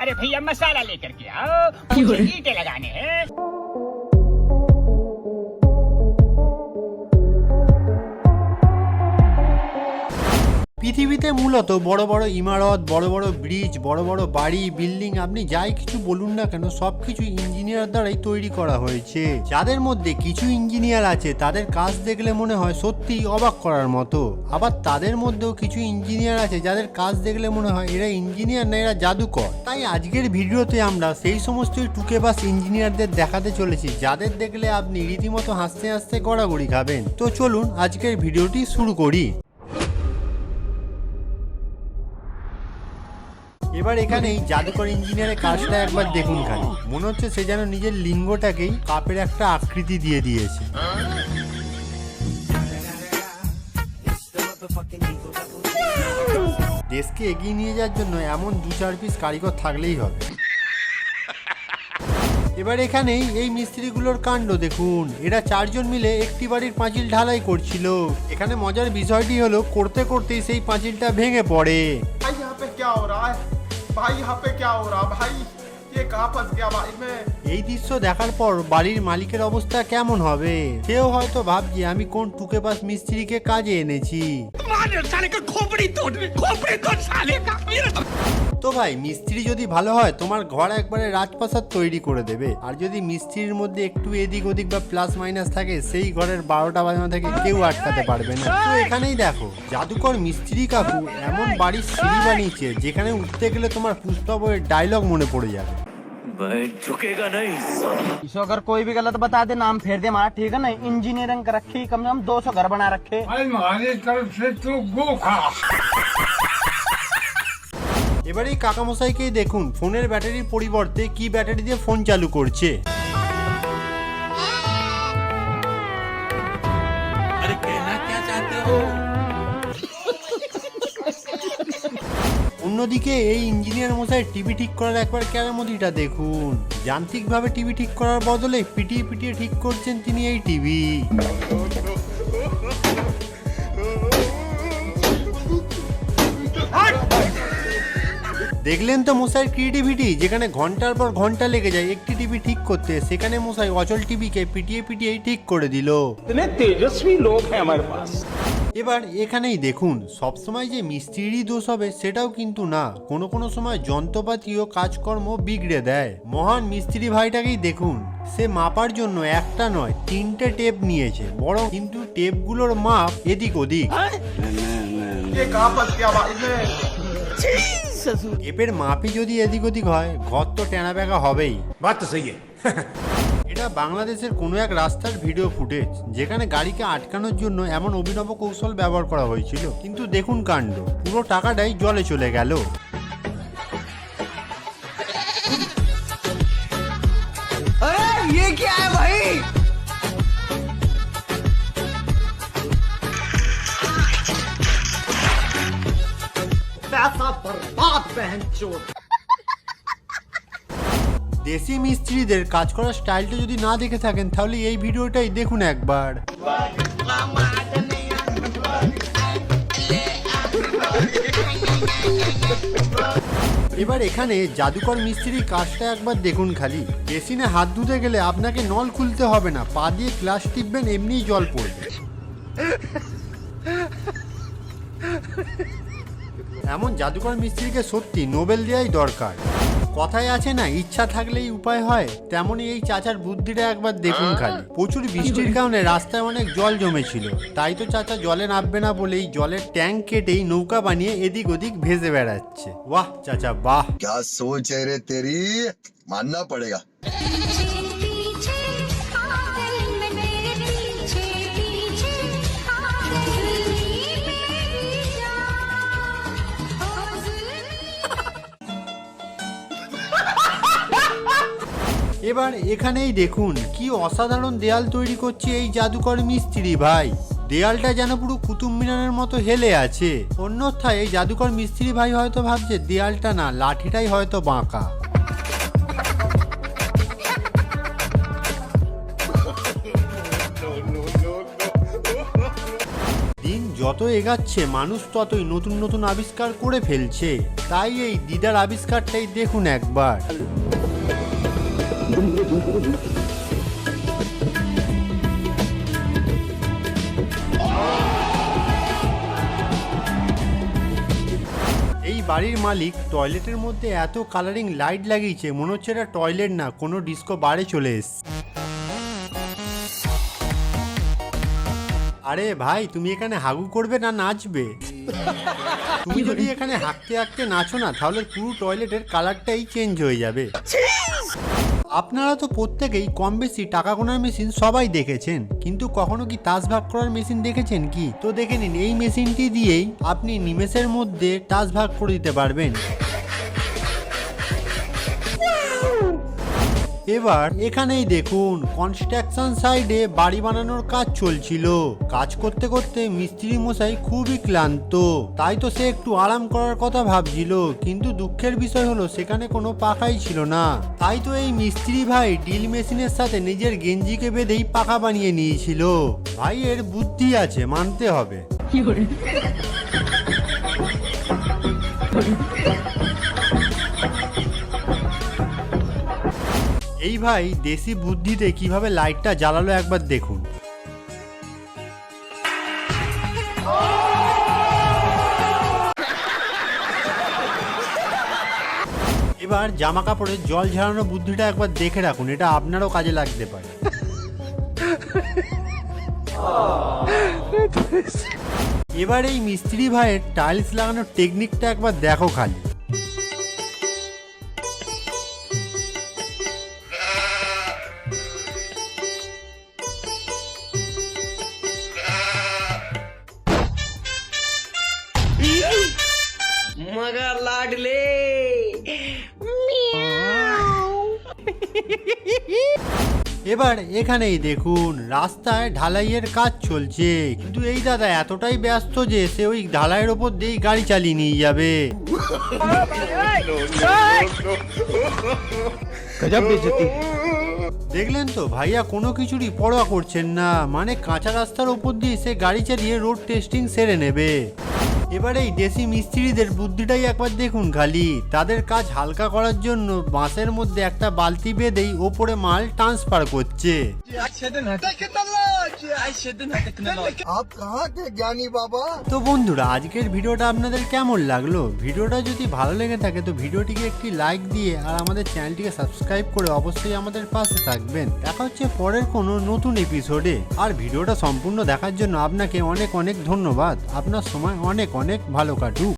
अरे भैया मसाला लेकर के आओ, मुझे ईंटें लगाने हैं। পৃথিবীতে মূলত বড় বড় ইমারত, বড় বড় ব্রিজ, বড় বড় বাড়ি, বিল্ডিং, আপনি যাই কিছু বলুন না কেন সবকিছু ইঞ্জিনিয়ার দ্বারাই তৈরি করা হয়েছে। যাদের মধ্যে কিছু ইঞ্জিনিয়ার আছে তাদের কাজ দেখলে মনে হয় সত্যিই অবাক করার মতো, আবার তাদের মধ্যেও কিছু ইঞ্জিনিয়ার আছে যাদের কাজ দেখলে মনে হয় এরা ইঞ্জিনিয়ার না, এরা জাদুকর। তাই আজকের ভিডিওতে আমরা সেই সমস্ত টুকেবাস ইঞ্জিনিয়ারদের দেখাতে চলেছি যাদের দেখলে আপনি রীতিমতো হাসতে হাসতে গড়াগড়ি খাবেন। তো চলুন আজকের ভিডিওটি শুরু করি। এবার এখানেই জাদুকর ইঞ্জিনিয়ারের কাজটা একবার দেখুন খালি, মনে হচ্ছে সে যেন নিজের লিঙ্গটাকেই কাপের একটা আকৃতি দিয়ে দিয়েছে। দেশকে এগিয়ে নিয়ে যাওয়ার জন্য এমন 2-4 পিস কারিগর থাকলেই হবে। এবার এখানেই এই মিস্ত্রিগুলোর কাণ্ড দেখুন, এরা 4 জন মিলে একটি বাড়ির পাঁচিল ঢালাই করছিল। এখানে মজার বিষয়টি হলো করতে করতেই সেই পাঁচিলটা ভেঙে পড়ে। भाई यहाँ पे क्या हो रहा है भाई, यहाँ पे क्या हो रहा भाई, ये कहाँ फंस गया भाई मैं। এই দৃশ্য দেখার পর বাড়ির মালিকের অবস্থা কেমন হবে? সেও হয়তো ভাবছে আমি কোন টুকেপাস মিস্ত্রিকে কাজে এনেছি। তো ভাই মিস্ত্রি যদি ভালো হয় তোমার ঘর একবারে রাজপ্রাসাদ তৈরি করে দেবে, আর যদি মিস্ত্রির মধ্যে একটু এদিক ওদিক বা প্লাস মাইনাস থাকে সেই ঘরের 12টা বাজানো থেকে কেউ আটকাতে পারবে না। তো এখানেই দেখো জাদুকর মিস্ত্রি কাকু এমন বাড়ির সিঁড়ি বানিয়েছে যেখানে উঠতে গেলে তোমার পুষ্পা বইয়ের ডায়লগ মনে পড়ে যাবে। झुकेगा नहीं। इसको अगर कोई भी गलत बता दे नाम फेर दे हमारा, ठीक है ना। इंजीनियरिंग कर रखी, कम से कम 200 घर बना रखे। এবার এই কাকামশাইকেই দেখুন ফোনের ব্যাটারির পরিবর্তে কি ব্যাটারি দিয়ে ফোন চালু করছে। अरे कहना क्या चाहते हो? অন্যদিকে এই ইঞ্জিনিয়ার মশাই টিভি ঠিক করার একবার কেরামতিটা দেখুন, যান্ত্রিকভাবে টিভি ঠিক করার বদলে পিটিয়ে পিটিয়ে ঠিক করছেন তিনি এই টিভি। দেখলেন তো মশাইয়ের ক্রিয়েটিভিটি, যেখানে ঘন্টার পর ঘন্টা লেগে যায় একটি টিভি ঠিক করতে, সেখানে মশাই অচল টিভিকে পিটিয়ে পিটিয়ে ঠিক করে দিল। इतने तेजस्वी लोग हैं हमारे पास। এবার এখানেই দেখুন সবসময় যে মিস্ত্রিরই দোষ হবে সেটাও কিন্তু না, কোনো কোনো সময় যন্ত্রপাতি ও কাজকর্ম বিগড়ে দেয়। মহান মিস্ত্রি ভাইটাকেই দেখুন, সে মাপার জন্য একটা নয় 3টে টেপ নিয়েছে, বড় কিন্তু টেপগুলোর মাপ এদিক ওদিক। ये कहाँ फंस गया भाई मैं। টেপের মাপই যদি এদিক ওদিক হয় ঘর তো টেনা বেঁকা হবেই। बात तो सही है। এটা বাংলাদেশের কোনো এক রাস্তার ভিডিও ফুটেজ, যেখানে গাড়িকে আটকানোর জন্য এমন অভিনব কৌশল ব্যবহার করা হয়েছিল, কিন্তু দেখুন কাণ্ড, পুরো টাকাটাই জলে চলে গেল। ये क्या है भाई? पैसा बर्बाद बहनचोद। দেশি মিস্ত্রিদের কাজ করার স্টাইলটা যদি না দেখে থাকেন তাহলে এই ভিডিওটাই দেখুন একবার। এবার এখানে জাদুকর মিস্ত্রির কাজটা একবার দেখুন খালি, বেসিনে হাত ধুতে গেলে আপনাকে নল খুলতে হবে না, পা দিয়ে গ্লাস টিপবেন এমনিই জল পড়বে। এমন জাদুকর মিস্ত্রিকে সত্যি নোবেল দেওয়াই দরকার। কথায় আছে না ইচ্ছা থাকলেই উপায় হয়, তেমনই এই চাচার বুদ্ধিটা একবার দেখুন খালি। প্রচুর বৃষ্টির কারণে রাস্তায় অনেক জল জমেছিল, তাই তো চাচা জলে নামবে না বলেই জলের ট্যাঙ্ক কেটেই নৌকা বানিয়ে এদিক ওদিক ভেসে বেড়াচ্ছে। বাহ চাচা বাহ। क्या सोच है रे तेरी, मानना पड़ेगा। এবার এখানেই দেখুন কি অসাধারণ দেয়াল তৈরি করছে এই জাদুকর মিস্ত্রি ভাই। দেয়ালটা যেন পুরো কুতুব মিনারের মতো হেলে আছে। অন্যথায় এই জাদুকর মিস্ত্রি ভাই হয়তো ভাবছে দেয়ালটা না লাঠিটাই হয়তো বাঁকা। দিন যত এগাচ্ছে মানুষ ততই নতুন নতুন আবিষ্কার করে ফেলছে, তাই এই দিদার আবিষ্কারটাই দেখুন একবার। এই বাড়ির মালিক টয়লেটের মধ্যে এত কালারিং লাইট লাগিয়েছে মনে হচ্ছে এটা টয়লেট না, কোনো ডিস্কো বারে চলে এসছে। আরে ভাই, তুমি এখানে হাগু করবে না নাচবে? তুমি যদি এখানে হাঁকতে হাঁকতে নাচো না তাহলে পুরো টয়লেটের কালারটাই চেঞ্জ হয়ে যাবে। আপনারা তো প্রত্যেকেই কম বেশি টাকা গোনার মেশিন সবাই দেখেছেন, কিন্তু কখনো কি তাস ভাগ করার মেশিন দেখেছেন কি? তো দেখে নিন, এই মেশিনটি দিয়েই আপনি নিমেষের মধ্যে তাস ভাগ করে দিতে পারবেন। এবার এখানেই দেখুন, কনস্ট্রাকশন সাইডে বাড়ি বানানোর কাজ চলছিল। কাজ করতে করতে মিস্ত্রি মশাই খুবই ক্লান্ত, তাই তো সে একটু আরাম করার কথা ভাবছিল, কিন্তু দুঃখের বিষয় হলো সেখানে কোনো পাখাই ছিল না। তাই তো এই মিস্ত্রি ভাই ড্রিল মেশিনের সাথে নিজের গেঞ্জিকে বেঁধেই পাখা বানিয়ে নিয়েছিল। ভাই এর বুদ্ধি আছে, মানতে হবে। এই ভাই দেশি বুদ্ধিতে কিভাবে লাইটটা জ্বালালো একবার দেখুন। এবার জামা কাপড়ে জল ঝরানো বুদ্ধিটা একবার দেখে রাখুন, এটা আপনারও কাজে লাগতে পারে। এবার এই মিস্ত্রি ভাইয়ের টাইলস লাগানোর টেকনিকটা একবার দেখো খালি। मगर लाडले এবার এখানেই দেখুন, রাস্তায় ঢালাইয়ের কাজ চলছে, কিন্তু এই দাদা এতটাই ব্যস্ত যে সে ওই ঢালাইয়ের ওপর দিয়েই গাড়ি চালিয়ে নিয়ে যাবে। দেখলেন তো, ভাইয়া কোনো কিছুরই পরোয়া করছেন না, মানে কাঁচা রাস্তার ওপর দিয়ে সে গাড়ি চালিয়ে রোড টেস্টিং সেরে নেবে। এবার এই দেশি মিস্ত্রিদের বুদ্ধিটাই একবার দেখুন খালি। তাদের কাজ হালকা করার জন্য বাঁশের মধ্যে একটা বালতি বেঁধেই ওপরে মাল ট্রান্সফার করছে। आप कहाँ थे ज्ञानी बाबा? তো বন্ধুরা, আজকের ভিডিওটা আপনাদের কেমন লাগলো? ভিডিওটা যদি ভালো লেগে থাকে তো ভিডিওটিকে একটি লাইক দিয়ে আর আমাদের চ্যানেলটিকে সাবস্ক্রাইব করে অবশ্যই আমাদের পাশে থাকবেন। দেখা হচ্ছে পরের কোনো নতুন এপিসোডে। আর ভিডিওটা সম্পূর্ণ দেখার জন্য আপনাকে অনেক অনেক ধন্যবাদ। আপনার সময় অনেক অনেক ভালো কাটুক।